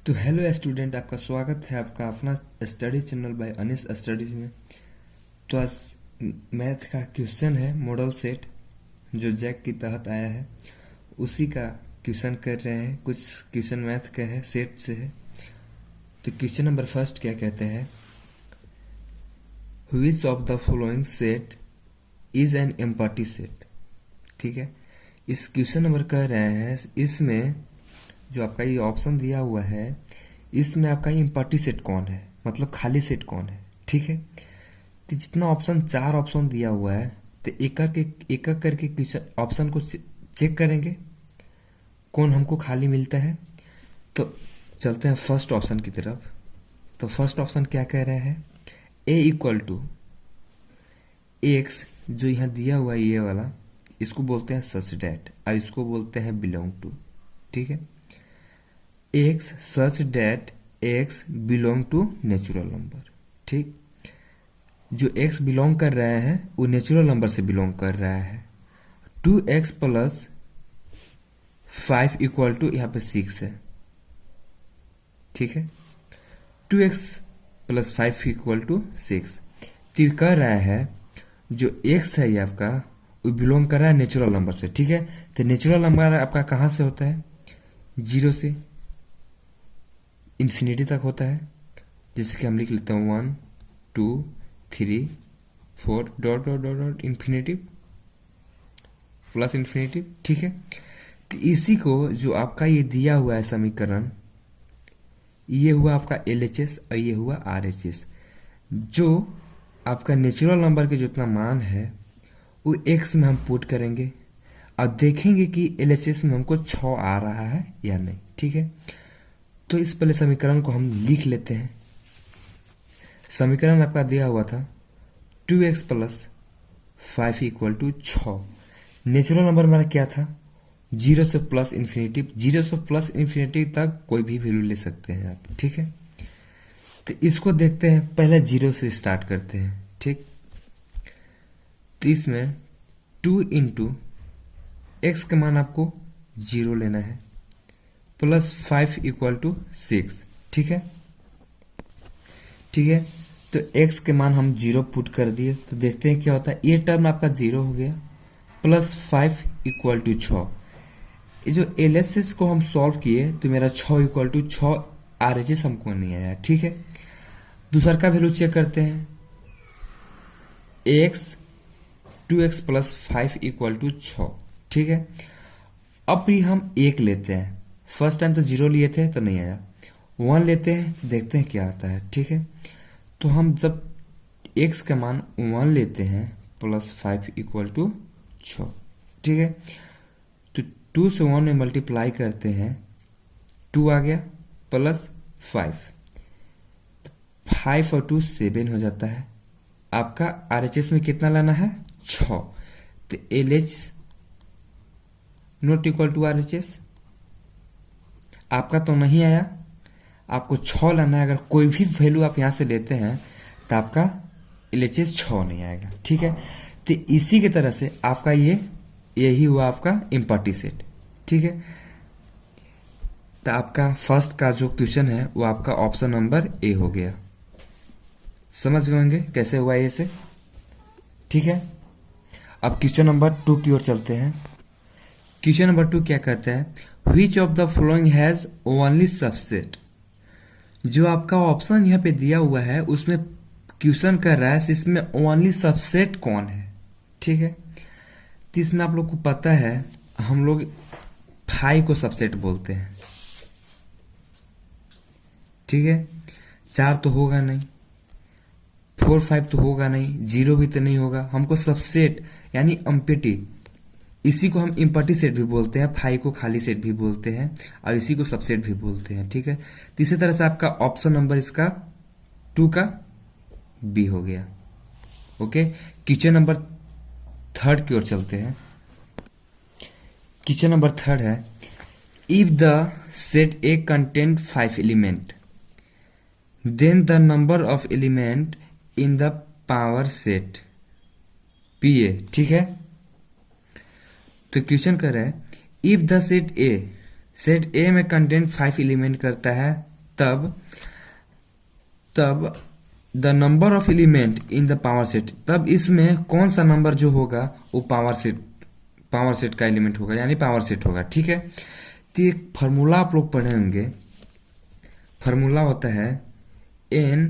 तो hello student, आपका स्वागत है आपका अपना study channel by Anis studies में। तो आज मैथ का क्वेश्चन है मॉडल सेट जो जैक की तहत आया है, उसी का क्वेश्चन कर रहे हैं। कुछ क्वेश्चन मैथ का है, सेट से है। तो क्वेश्चन नंबर फर्स्ट क्या कहते हैं, which of the following set is an empty set. ठीक है, इस क्वेश्चन नंबर कह रहे हैं इसमें जो आपका ये ऑप्शन दिया हुआ है, इसमें आपका एम्प्टी सेट कौन है, मतलब खाली सेट कौन है। ठीक है, तो जितना ऑप्शन, 4 ऑप्शन दिया हुआ है, तो एक करके क्वेश्चन ऑप्शन को चेक करेंगे कौन हमको खाली मिलता है। तो चलते हैं फर्स्ट ऑप्शन की तरफ। तो फर्स्ट ऑप्शन क्या कह रहे हैं, ए इक्वल टू एक्स, जो यहाँ दिया हुआ है ये वाला, इसको बोलते हैं सच डैट और इसको बोलते हैं बिलोंग टू। ठीक है, x such that x belong to natural number. ठीक, जो एक्स बिलोंग कर रहा है वो नेचुरल नंबर से बिलोंग कर रहा है। 2x प्लस 5 इक्वल टू यहाँ पे 6 है। ठीक है, 2x प्लस 5 इक्वल टू 6। तो ये कह रहा है जो x है ये आपका, वो बिलोंग कर रहा है नेचुरल नंबर से। ठीक है, तो नेचुरल नंबर आपका कहाँ से होता है, 0 से इन्फिनिटी तक होता है। जैसे कि हम लिख लेते हैं 1 2 3 4 dot dot dot dot infinity plus infinity. ठीक है, तो इसी को जो आपका ये दिया हुआ है समीकरण, ये हुआ आपका LHS और ये हुआ RHS। जो आपका नेचुरल नंबर के जितना मान है वो x में हम पुट करेंगे और देखेंगे कि LHS में हमको 6 आ रहा है या नहीं। ठीक है, तो इस पहले समीकरण को हम लिख लेते हैं। समीकरण आपका दिया हुआ था 2x plus 5 equal to 6। Natural number मेरा क्या था, 0 से प्लस इन्फिनिटी, 0 से प्लस इन्फिनिटी तक कोई भी वैल्यू ले सकते हैं आप। ठीक है, तो इसको देखते हैं, पहले 0 से स्टार्ट करते हैं। ठीक, तो इसमें 2 इंटू एक्स का मान आपको 0 लेना है प्लस 5 इक्वल टू 6। ठीक है, ठीक है, तो x के मान हम 0 पुट कर दिए। तो देखते हैं क्या होता है, ये टर्म आपका 0 हो गया प्लस 5 इक्वल टू 6। ये जो LHS को हम सॉल्व किए तो मेरा 6 इक्वल टू 6 RHS हमको नहीं आया। ठीक है, दूसरा का वैल्यू चेक करते हैं, x 2x plus 5 equal to 6। ठीक है, अब भी हम 1 लेते हैं। फर्स्ट टाइम तो 0 लिए थे तो नहीं आया, 1 लेते हैं तो देखते हैं क्या आता है। ठीक है, तो हम जब x का मान 1 लेते हैं प्लस 5 इक्वल टू 6। ठीक है, तो 2 से 1 में मल्टीप्लाई करते हैं, 2 आ गया प्लस 5, 5 और 2 7 हो जाता है। आपका RHS में कितना लाना है, 6। तो LH not equal to RHS आपका तो नहीं आया, आपको 6 लाना है। अगर कोई भी वैल्यू आप यहां से लेते हैं तो आपका LHS 6 नहीं आएगा। ठीक है, तो इसी की तरह से आपका यही हुआ आपका एम्प्टी सेट। ठीक है, तो आपका फर्स्ट का जो क्वेश्चन है वो आपका ऑप्शन नंबर ए हो गया। समझ गए होंगे कैसे हुआ ये से। ठीक है, अब क्वेश्चन नंबर 2 की ओर चलते हैं। क्वेश्चन नंबर 2 क्या कहता है, which of the following has only subset. जो आपका ऑप्शन यहाँ पे दिया हुआ है उसमें क्वेश्चन कर रहा है इसमें ओनली सबसेट कौन है। ठीक है, तो इसमें आप लोग को पता है हम लोग 5 को सबसेट बोलते हैं। ठीक है, 4 तो होगा नहीं, 4 5 तो होगा नहीं, 0 भी तो नहीं होगा, हमको सबसेट यानी एम्प्टी, इसी को हम एम्प्टी सेट भी बोलते हैं, 5 को खाली सेट भी बोलते हैं और इसी को सबसेट भी बोलते हैं। ठीक है, तो इसी तरह से आपका ऑप्शन नंबर इसका 2 का बी हो गया। ओके, क्वेश्चन नंबर 3 की ओर चलते हैं। क्वेश्चन नंबर 3 है, if the set A content 5 element then the number of element in the power set PA। ठीक है, तो क्वेश्चन कर रहा है, इफ द सेट ए में कंटेंट 5 एलिमेंट करता है तब तब the number of element in the power set, तब इसमें कौन सा नंबर जो होगा वो पावर सेट का एलिमेंट होगा, यानी पावर सेट होगा। ठीक है, तो एक फार्मूला आप लोग पढ़े होंगे, फार्मूला होता है N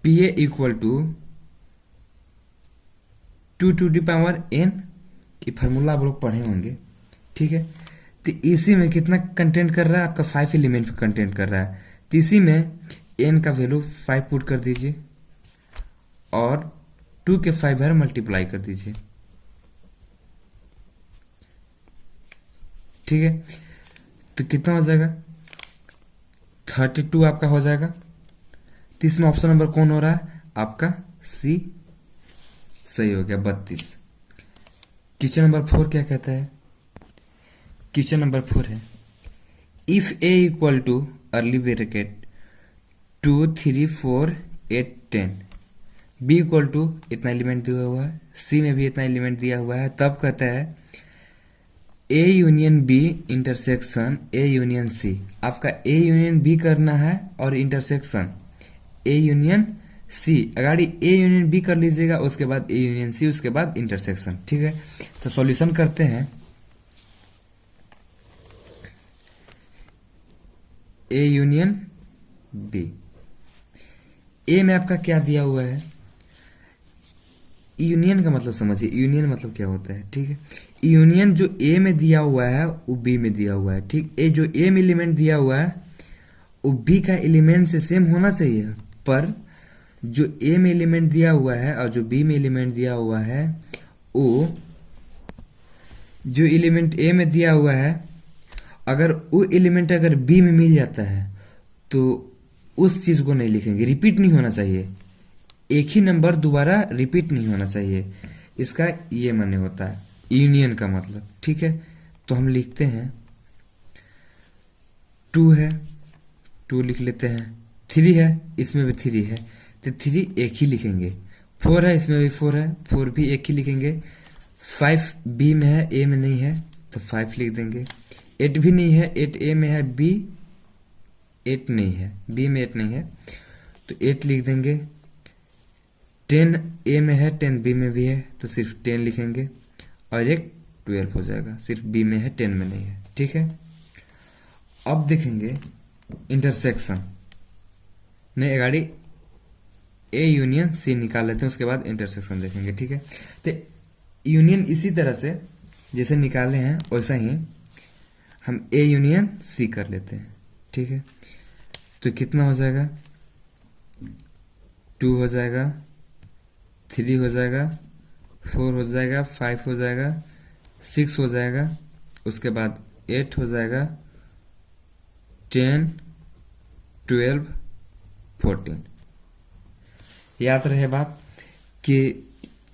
P A equal to 2 to the power n, ये फार्मूला आप लोग पढ़े होंगे। ठीक है, तो इसी में कितना कंटेंट कर रहा है आपका, 5 एलिमेंट कंटेंट कर रहा है। तो इसी में n का वैल्यू 5 पुट कर दीजिए और 2 के 5 बार मल्टीप्लाई कर दीजिए। ठीक है, तो कितना हो जाएगा, 32 आपका हो जाएगा। तो इसमें ऑप्शन नंबर कौन हो रहा है आपका, सी सही हो गया, 32। क्वेश्चन नंबर 4 क्या कहता है, क्वेश्चन नंबर 4 है if A equal to curly bracket 2 3 4 8 10, B equal to इतना एलिमेंट दिया हुआ है, सी में भी इतना एलिमेंट दिया हुआ है, तब कहता है A union B intersection A union C. आपका ए यूनियन बी करना है और इंटरसेक्शन ए यूनियन सी, अगाड़ी ए यूनियन बी कर लीजिएगा, उसके बाद ए यूनियन सी, उसके बाद इंटरसेक्शन। ठीक है, तो सॉल्यूशन करते हैं। ए यूनियन बी, ए में आपका क्या दिया हुआ है, यूनियन का मतलब समझिए, यूनियन मतलब क्या होता है। ठीक है, यूनियन जो ए में दिया हुआ है वो बी में दिया हुआ है। ठीक, ए जो ए में एलिमेंट दिया हुआ है वो बी का एलिमेंट से सेम होना चाहिए, पर जो ए में एलिमेंट दिया हुआ है और जो बी में एलिमेंट दिया हुआ है, वो जो एलिमेंट ए में दिया हुआ है अगर वो एलिमेंट अगर बी में मिल जाता है तो उस चीज को नहीं लिखेंगे, रिपीट नहीं होना चाहिए, एक ही नंबर दोबारा रिपीट नहीं होना चाहिए, इसका ये माने होता है यूनियन का मतलब। ठीक है, तो हम लिखते हैं 2 है, 2 लिख लेते हैं, 3 है, इसमें भी 3 है तो 3 एक ही लिखेंगे, 4 है, इसमें भी 4 है, 4 भी एक ही लिखेंगे, 5 बी में है ए में नहीं है तो 5 लिख देंगे, 8 भी नहीं है, 8 ए में है, बी 8 नहीं है, बी में 8 नहीं है तो 8 लिख देंगे, 10 ए में है, 10 बी में भी है तो सिर्फ 10 लिखेंगे और एक 12 हो जाएगा, सिर्फ बी में है 10 में नहीं है। ठीक है, अब देखेंगे इंटरसेक्शन, नहीं अगाड़ी ए यूनियन सी निकाल लेते हैं, उसके बाद इंटरसेक्शन देखेंगे। ठीक है, तो यूनियन इसी तरह से जैसे निकाले हैं वैसा ही हम ए यूनियन सी कर लेते हैं। ठीक है, तो कितना हो जाएगा, 2 हो जाएगा, 3 हो जाएगा, 4 हो जाएगा, 5 हो जाएगा, 6 हो जाएगा, उसके बाद 8 हो जाएगा, 10 12 14। याद रहे बात कि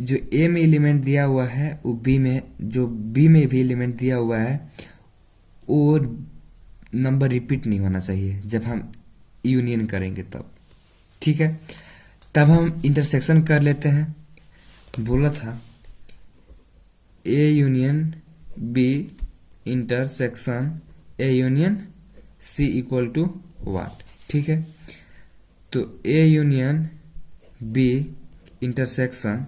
जो ए में एलिमेंट दिया हुआ है वो बी में, जो बी में भी एलिमेंट दिया हुआ है वो नंबर रिपीट नहीं होना चाहिए जब हम यूनियन करेंगे तब। ठीक है, तब हम इंटरसेक्शन कर लेते हैं, बोला था A union B intersection A union C equal to what. ठीक है, तो A union B intersection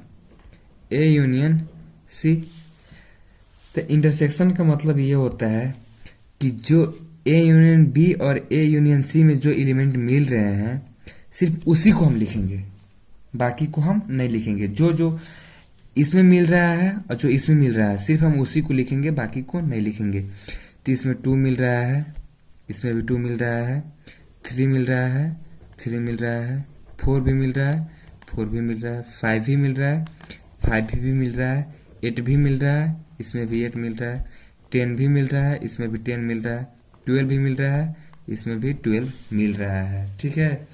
A union C, तो इंटरसेक्शन का मतलब ये होता है कि जो ए यूनियन बी और ए यूनियन सी में जो एलिमेंट मिल रहे हैं सिर्फ उसी को हम लिखेंगे, बाकी को हम नहीं लिखेंगे। जो जो इसमें मिल रहा है और जो इसमें मिल रहा है सिर्फ हम उसी को लिखेंगे, बाकी को नहीं लिखेंगे। तो इसमें 2 मिल रहा है, इसमें भी 2 मिल रहा है, 3 मिल रहा है, 3 मिल रहा है, 4 भी मिल रहा है, 4 भी मिल रहा है, 5 भी मिल रहा है, 5 भी मिल रहा है, 8 भी मिल रहा है, इसमें भी 8 मिल रहा है, 10 भी मिल रहा है, इसमें भी 10 मिल रहा है, 12 भी मिल रहा है, इसमें भी 12 मिल रहा है। ठीक है,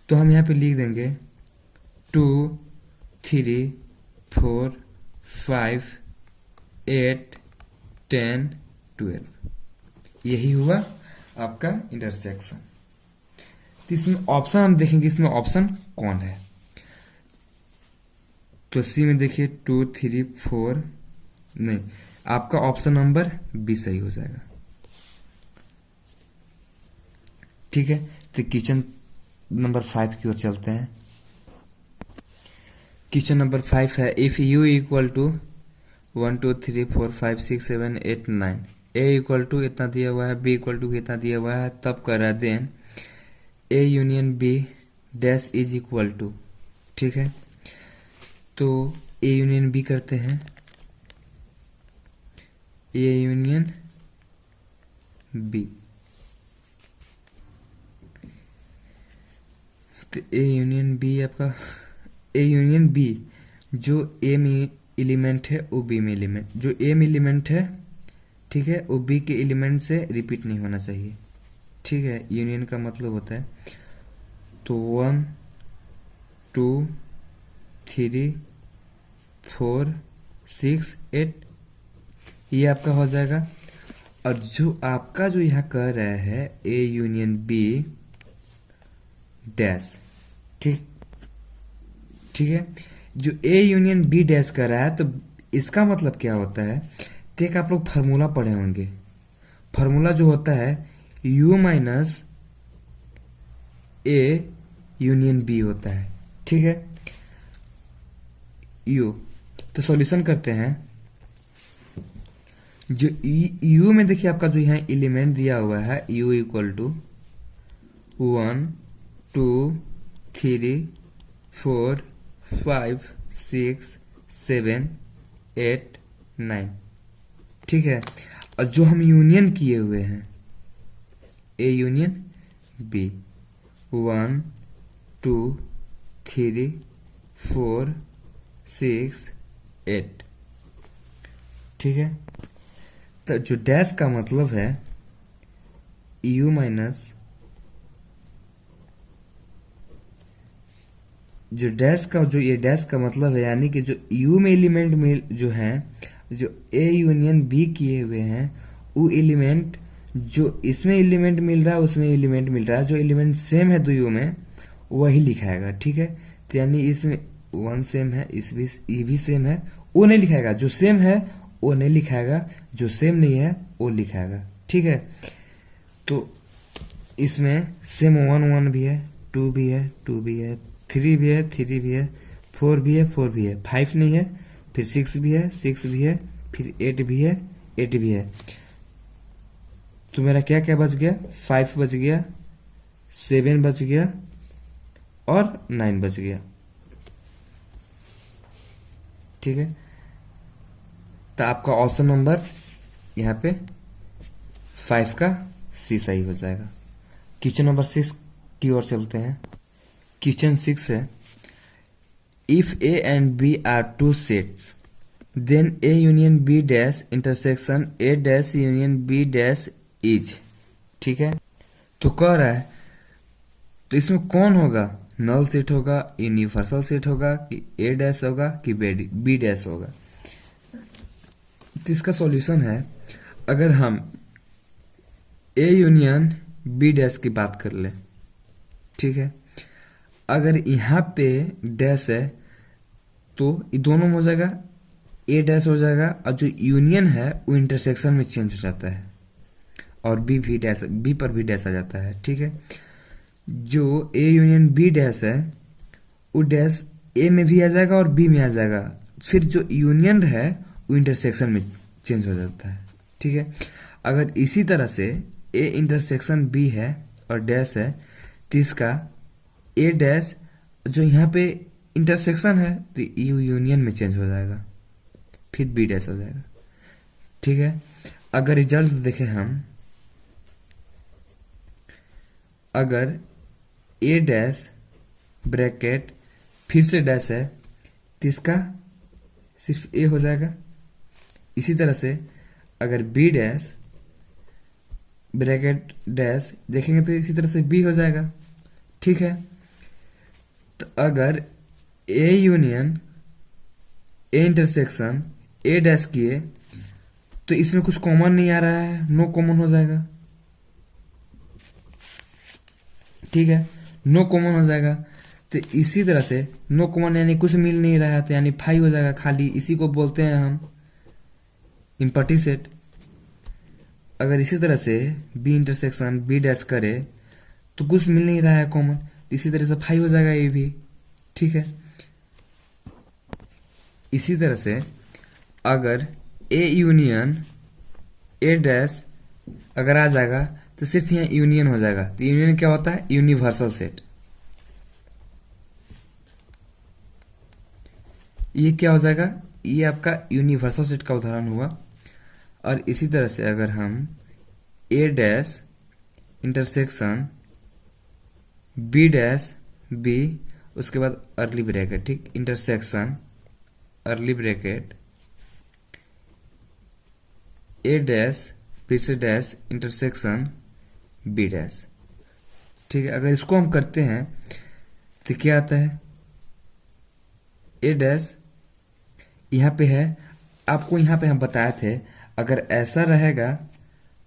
तो हम यहाँ पे लिख देंगे 2 3 4 5 8 10 12, यही हुआ आपका इंटरसेक्शन। तो इसमें ऑप्शन हम देखेंगे, इसमें ऑप्शन कौन है, तो सी में देखिए 2 3 4 नहीं, आपका ऑप्शन नंबर बी सही हो जाएगा। ठीक है, तो क्वेश्चन नंबर 5 की ओर चलते हैं। क्वेश्चन नंबर 5 है, if u equal to 1 2 3 4 5 6 7 8 9, a equal to इतना दिया हुआ है, b इक्वल टू इतना दिया हुआ है, तब कर रहा है then a union b dash is equal to. ठीक है, तो a यूनियन b करते हैं, a यूनियन b, तो a यूनियन b आपका, a यूनियन b जो a में एलिमेंट है वो b में एलिमेंट, जो a में एलिमेंट है, ठीक है, वो b के एलिमेंट से रिपीट नहीं होना चाहिए। ठीक है, यूनियन का मतलब होता है, तो 1 2 3 4 6 8 ये आपका हो जाएगा। और जो आपका जो यहाँ कह रहा है a यूनियन b डैश, ठीक है, जो a यूनियन b डैश कर रहा है, तो इसका मतलब क्या होता है, तो एक आप लोग फार्मूला पढ़े होंगे, फार्मूला जो होता है u minus a union b होता है। ठीक है, u, तो सॉल्यूशन करते हैं, जो u में देखिए आपका जो यहाँ एलिमेंट दिया हुआ है u इक्वल टू 1 2 3 4 5 6 7 8 9, ठीक है, और जो हम यूनियन किए हुए हैं a यूनियन b 1 2 3 4 6 8, ठीक है, तो जो डैश का मतलब है u माइनस, जो डैश का, जो ये डैश का मतलब है, यानी कि जो u में एलिमेंट में जो है, जो a यूनियन b किए हुए हैं, वो एलिमेंट जो इसमें एलिमेंट मिल रहा है उसमें एलिमेंट मिल रहा है, जो एलिमेंट सेम है दोनों में वही लिखाएगा। ठीक है, तो यानी इसमें 1 सेम है, ये भी सेम है, वो नहीं लिखाएगा, जो सेम है वो नहीं लिखाएगा, जो सेम नहीं है वो लिखाएगा। ठीक है, तो इसमें सेम 1 1 भी है, 2 भी है, 2 भी है, 3 भी है, 3 भी है, 4 भी है, 4 भी है, 5 नहीं है, फिर 6 भी है, 6 भी है, फिर 8 भी है, 8 भी है, तो मेरा क्या क्या बच गया, 5 बच गया, 7 बच गया और 9 बच गया। ठीक है, तो आपका ऑप्शन नंबर यहाँ पे 5 का सी सही हो जाएगा। क्वेश्चन नंबर 6 की ओर चलते हैं। क्वेश्चन 6 है, if a and b are two sets then a union b dash intersection a dash union b dash is. ठीक है, तो कह रहा है, तो इसमें कौन होगा, नल सेट होगा, यूनिवर्सल सेट होगा, कि a डैश होगा, कि b डैश होगा। तो इसका सॉल्यूशन है, अगर हम a यूनियन b डैश की बात कर ले, ठीक है, अगर यहाँ पे डैश है तो ये दोनों में हो जाएगा, a डैश हो जाएगा, और जो यूनियन है वो इंटरसेक्शन में चेंज हो जाता है, और b डैश, b पर भी डैश आ जाता है। ठीक है, जो a यूनियन b डैश है वो डैश a में भी आ जाएगा और b में आ जाएगा, फिर जो यूनियन है वो इंटरसेक्शन में चेंज हो जाता है। ठीक है, अगर इसी तरह से a इंटरसेक्शन b है और डैश है, तो इसका a डैश जो यहाँ पे इंटरसेक्शन है तो यू यूनियन में चेंज हो जाएगा, फिर b डैश हो जाएगा। ठीक है, अगर रिजल्ट देखें हम, अगर a डैश ब्रैकेट फिर से डैश है तो इसका सिर्फ a हो जाएगा। इसी तरह से अगर b डैश ब्रैकेट डैश देखेंगे तो इसी तरह से b हो जाएगा। ठीक है, तो अगर a union a intersection a dash किए तो इसमें कुछ कॉमन नहीं आ रहा है, नो कॉमन हो जाएगा। ठीक है, नो कॉमन हो जाएगा, तो इसी तरह से नो कॉमन यानी कुछ मिल नहीं रहा है, तो यानी 5 हो जाएगा खाली, इसी को बोलते हैं हम इम्पटी सेट। अगर इसी तरह से b इंटरसेक्शन b डैश करे तो कुछ मिल नहीं रहा है कॉमन, इसी तरह से 5 हो जाएगा ये भी। ठीक है, इसी तरह से अगर ए यूनियन ए डैश अगर आ जाएगा तो सिर्फ यहाँ यूनियन हो जाएगा। तो यूनियन क्या होता है? Universal set. ये क्या हो जाएगा? ये आपका यूनिवर्सल सेट का उदाहरण हुआ। और इसी तरह से अगर हम A dash intersection B dash B, उसके बाद अर्ली ब्रैकेट, ठीक, intersection curly bracket A dash फिर से डैश इंटरसेक्शन बी डैश, ठीक है। अगर इसको हम करते हैं तो क्या आता है? ए डैश यहाँ पे है, आपको यहाँ पे हम बताए थे अगर ऐसा रहेगा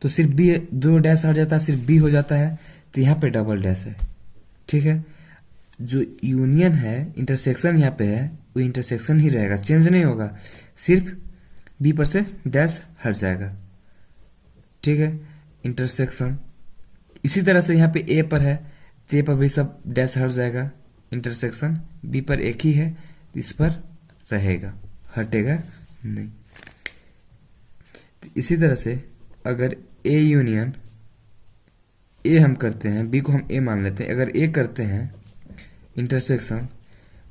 तो सिर्फ बी, दो डैश हट जाता है, सिर्फ बी हो जाता है। तो यहाँ पे डबल डैश है, ठीक है। जो यूनियन है, इंटरसेक्शन यहाँ पे है, वो इंटरसेक्शन ही रहेगा, चेंज नहीं होगा, सिर्फ बी पर से डैश हट जाएगा, ठीक है। इंटरसेक्शन इसी तरह से यहाँ पे ए पर है तो ए पर भी सब डैश हट जाएगा। इंटरसेक्शन बी पर एक ही है, इस पर रहेगा, हटेगा नहीं। तो इसी तरह से अगर ए यूनियन ए हम करते हैं, बी को हम ए मान लेते हैं, अगर ए करते हैं इंटरसेक्शन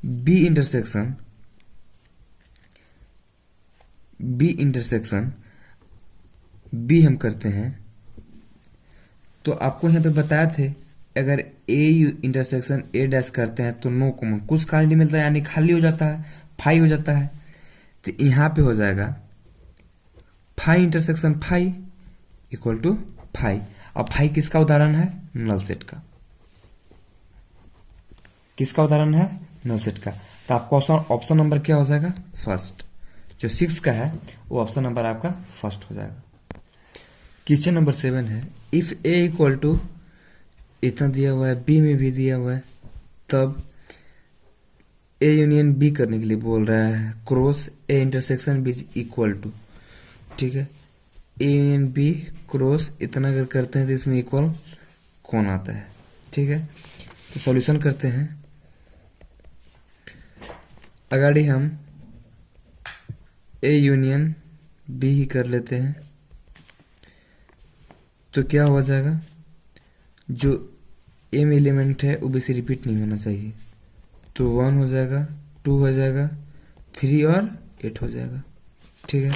बी इंटरसेक्शन बी हम करते हैं, तो आपको यहाँ पे बताया थे अगर ए इंटरसेक्शन ए डैश करते हैं तो नो कॉमन, कुछ खाली मिलता है, यानी खाली हो जाता है, 5 हो जाता है। तो यहाँ पे हो जाएगा 5 इंटरसेक्शन 5 इक्वल टू 5। अब 5 किसका उदाहरण है? नल सेट का। किसका उदाहरण है? नल सेट का। तो आपका ऑप्शन नंबर क्या हो जाएगा? फर्स्ट। जो 6 का है वो ऑप्शन नंबर आपका फर्स्ट हो जाएगा। क्वेश्चन नंबर 7 है, इफ ए इक्वल टू इतना दिया हुआ है, बी में भी दिया हुआ है, तब ए यूनियन बी करने के लिए बोल रहा है, cross A intersection B equal to, ठीक है। ए यूनियन बी क्रॉस इतना अगर करते हैं तो इसमें इक्वल कौन आता है, ठीक है। तो सॉल्यूशन करते हैं। अगाड़ी हम ए यूनियन बी ही कर लेते हैं, तो क्या हो जाएगा? जो ए में एलिमेंट है वो बेसी रिपीट नहीं होना चाहिए, तो 1 हो जाएगा, 2 हो जाएगा, 3 और 8 हो जाएगा, ठीक है।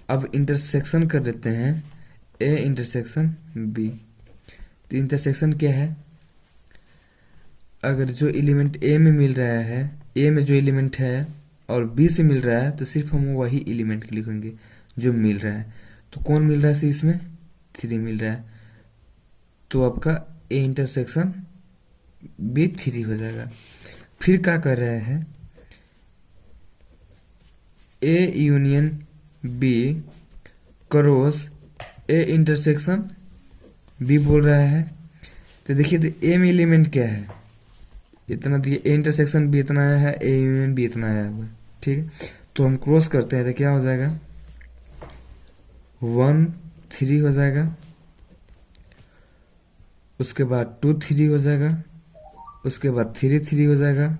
अब इंटरसेक्शन कर लेते हैं ए इंटरसेक्शन बी। तो इंटरसेक्शन क्या है? अगर जो एलिमेंट ए में मिल रहा है, ए में जो एलिमेंट है और बी से मिल रहा है, तो सिर्फ हम वही एलिमेंट लिखेंगे जो मिल रहा है। तो कौन मिल रहा है? इसमें 3 मिल रहा है, तो आपका ए इंटरसेक्शन बी 3 हो जाएगा। फिर क्या कर रहे हैं? A union B cross A intersection B बोल रहा है। तो देखिए, तो ए में एलिमेंट क्या है? इतना दिए, ए इंटरसेक्शन बी इतना आया है, ए यूनियन बी इतना आया हुआ है, ठीक है। तो हम क्रॉस करते हैं तो क्या हो जाएगा? 1 3 हो जाएगा, उसके बाद 2 3 हो जाएगा, उसके बाद 3 3 हो जाएगा,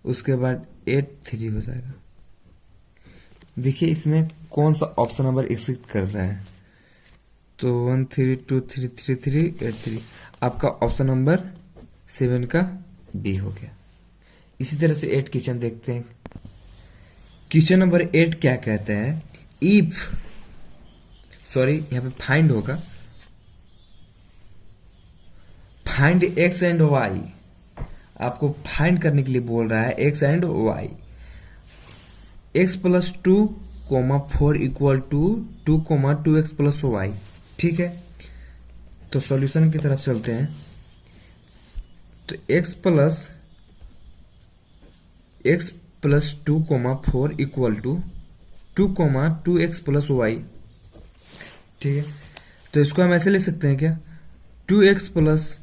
उसके बाद 8 3 हो जाएगा। देखिए इसमें कौन सा ऑप्शन नंबर एग्जिस्ट कर रहा है? तो 1 3 2 3 3 3 8 3, आपका ऑप्शन नंबर 7 का बी हो गया। इसी तरह से 8 क्वेश्चन देखते हैं। क्वेश्चन नंबर 8 क्या कहते हैं? इफ, सॉरी यहाँ पे फाइंड होगा, फाइंड एक्स एंड वाई। आपको फाइंड करने के लिए बोल रहा है X and Y. X plus 2 4 equal to 2 2x plus Y, ठीक है। तो सॉल्यूशन की तरफ चलते हैं। तो x plus 2 4 equal to 2 2x plus Y, ठीक है। तो इसको हम ऐसे ले सकते हैं क्या? 2x प्लस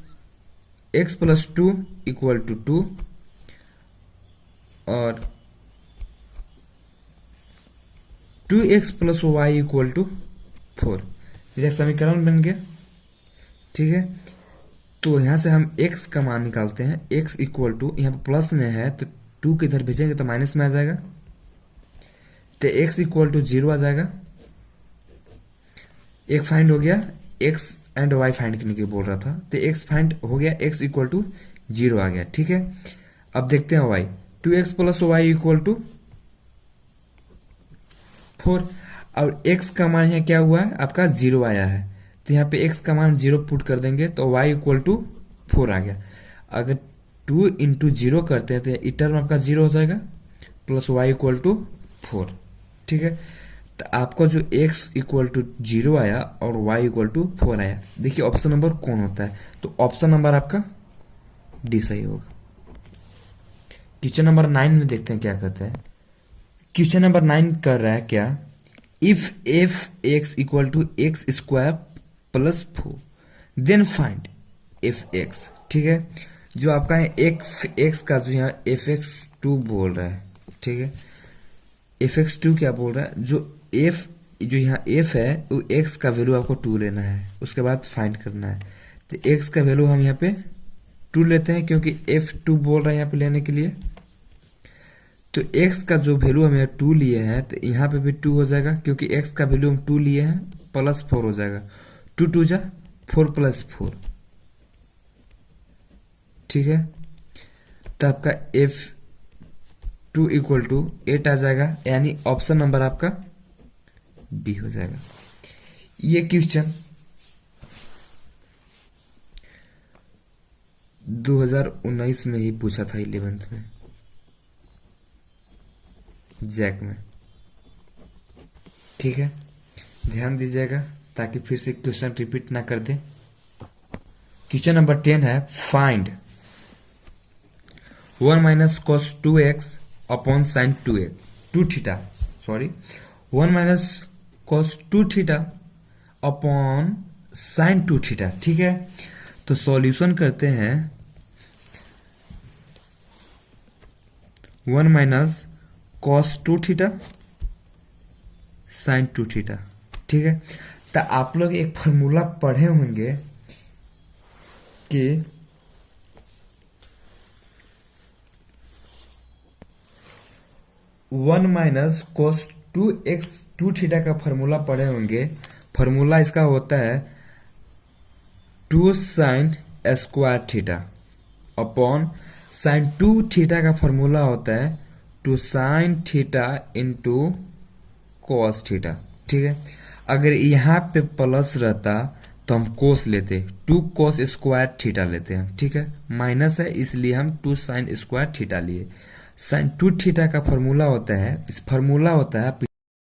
2 इक्वल टू 2 और 2x plus Y equal to 4। यह समीकरण बन गया, ठीक है। तो यहाँ से हम x का मान निकालते हैं। x इक्वल टू, यहाँ पर प्लस में है तो 2 के इधर भेजेंगे तो माइनस में आ जाएगा, तो x इक्वल टू 0 आ जाएगा। एक फाइंड हो गया, x एंड y फाइंड करने के बोल रहा था, तो x फाइंड हो गया, x इक्वल टू 0 आ गया। ठीक है, अब देखते हैं y, 2x plus Y equal to 4। और x का मान यहाँ क्या हुआ है, आपका 0 आया है, तो यहाँ पे x का मान 0 पुट कर देंगे तो y इक्वल टू 4 आ गया। अगर 2 इंटू 0 करते हैं तो ये टर्म आपका 0 हो जाएगा, प्लस y इक्वल टू 4। ठीक है, तो आपको जो x इक्वल टू 0 आया और y इक्वल टू 4 आया। देखिए ऑप्शन नंबर कौन होता है, तो ऑप्शन नंबर आपका डी सही होगा। क्वेश्चन नंबर 9 में देखते हैं क्या कहता है। क्वेश्चन नंबर 9 कर रहा है क्या, if F X equal to X square plus 4 then find F X. ठीक है, जो आपका है एक्स का जो यहाँ एफ एक्स 2 बोल रहा है। ठीक है, एफ एक्स 2 क्या बोल रहा है, जो एफ जो यहाँ एफ है वो एक्स का वैल्यू आपको 2 लेना है, उसके बाद फाइंड करना है। तो एक्स का वैल्यू हम यहाँ पे 2 लेते हैं, क्योंकि एफ 2 बोल रहा है यहाँ पे लेने के लिए। तो x का जो वैल्यू हम 2 लिए हैं तो यहाँ पे भी 2 हो जाएगा, क्योंकि x का वैल्यू हम 2 लिए हैं, प्लस 4 हो जाएगा, 2 2 जा 4 प्लस 4। ठीक है, तो आपका f2 इक्वल टू 8 आ जाएगा, यानी ऑप्शन नंबर आपका बी हो जाएगा। ये क्वेश्चन 2019 में ही पूछा था 11th में जैक में। ठीक है, ध्यान दीजिएगा ताकि फिर से क्वेश्चन रिपीट ना कर दे। क्वेश्चन नंबर 10 है, find 1 minus cos 2x upon sine 2 theta, sorry 1 minus cos 2 theta upon sine 2 theta. ठीक है, तो सॉल्यूशन करते हैं 1 minus cos 2 theta sine 2 theta. ठीक है, तो आप लोग एक फॉर्मूला पढ़े होंगे कि 1 माइनस कॉस 2 थीटा का फॉर्मूला पढ़े होंगे। फॉर्मूला इसका होता है 2 sine square theta upon sine 2 theta का फॉर्मूला होता है 2 sine theta into cos theta. ठीक है, अगर यहाँ पे प्लस रहता तो हम कोस लेते, 2 कॉस स्क्वायर थीटा लेते हैं। ठीक है, माइनस है इसलिए हम 2 साइन स्क्वायर थीटा लिए। साइन 2 थीटा का फॉर्मूला होता है, इस फॉर्मूला होता है